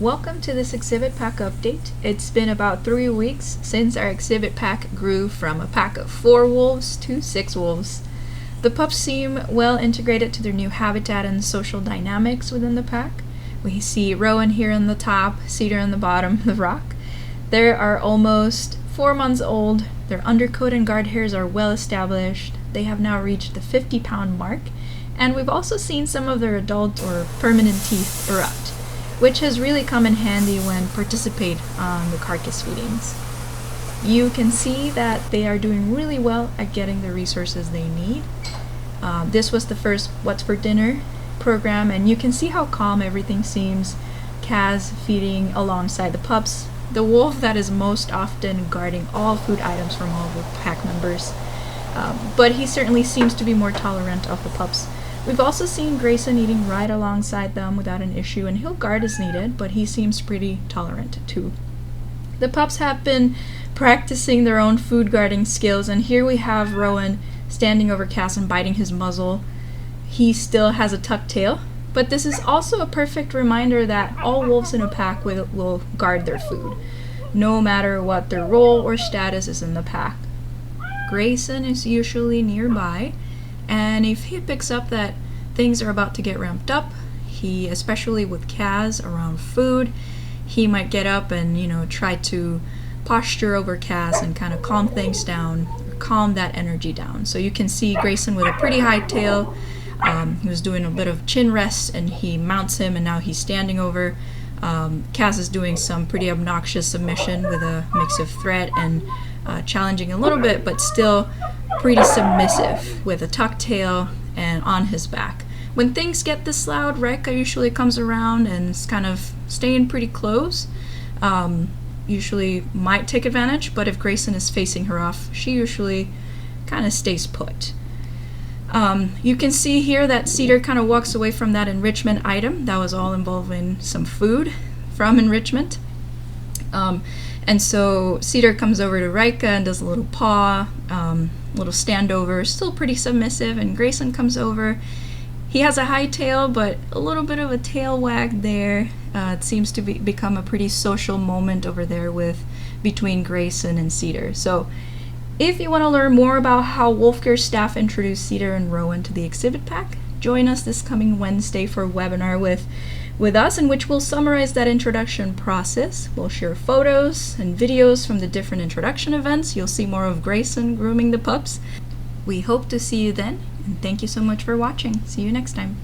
Welcome to this exhibit pack update. It's been about 3 weeks since our exhibit pack grew from a pack of 4 wolves to 6 wolves. The pups seem well integrated to their new habitat and social dynamics within the pack. We see Rowan here on the top, Cedar on the bottom of the rock. They are almost 4 months old. Their undercoat and guard hairs are well established. They have now reached the 50-pound mark, and we've also seen some of their adult or permanent teeth erupt, which has really come in handy when participate on the carcass feedings. You can see that they are doing really well at getting the resources they need. This was the first What's for Dinner program, and you can see how calm everything seems. Kaz feeding alongside the pups, the wolf that is most often guarding all food items from all the pack members. But he certainly seems to be more tolerant of the pups. We've also seen Grayson eating right alongside them without an issue, and he'll guard as needed, but he seems pretty tolerant too. The pups have been practicing their own food guarding skills, and here we have Rowan standing over Cass and biting his muzzle. He still has a tucked tail, but this is also a perfect reminder that all wolves in a pack will guard their food, no matter what their role or status is in the pack. Grayson is usually nearby, and if he picks up that things are about to get ramped up, especially with Kaz around food, he might get up and, try to posture over Kaz and kind of calm things down, or calm that energy down. So you can see Grayson with a pretty high tail. He was doing a bit of chin rest, and he mounts him, and now he's standing over. Kaz is doing some pretty obnoxious submission with a mix of threat and challenging a little bit, but still pretty submissive with a tucked tail and on his back. When things get this loud, Reka usually comes around and is kind of staying pretty close. Usually might take advantage, but if Grayson is facing her off, she usually kind of stays put. You can see here that Cedar kind of walks away from that enrichment item. That was all involving some food from enrichment. And so Cedar comes over to Rika and does a little paw, little standover, still pretty submissive, and Grayson comes over. He has a high tail, but a little bit of a tail wag there. It seems to become a pretty social moment over there between Grayson and Cedar. So if you want to learn more about how Wolfcare staff introduced Cedar and Rowan to the exhibit pack, join us this coming Wednesday for a webinar with us, in which we'll summarize that introduction process. We'll share photos and videos from the different introduction events. You'll see more of Grayson grooming the pups. We hope to see you then, and thank you so much for watching. See you next time.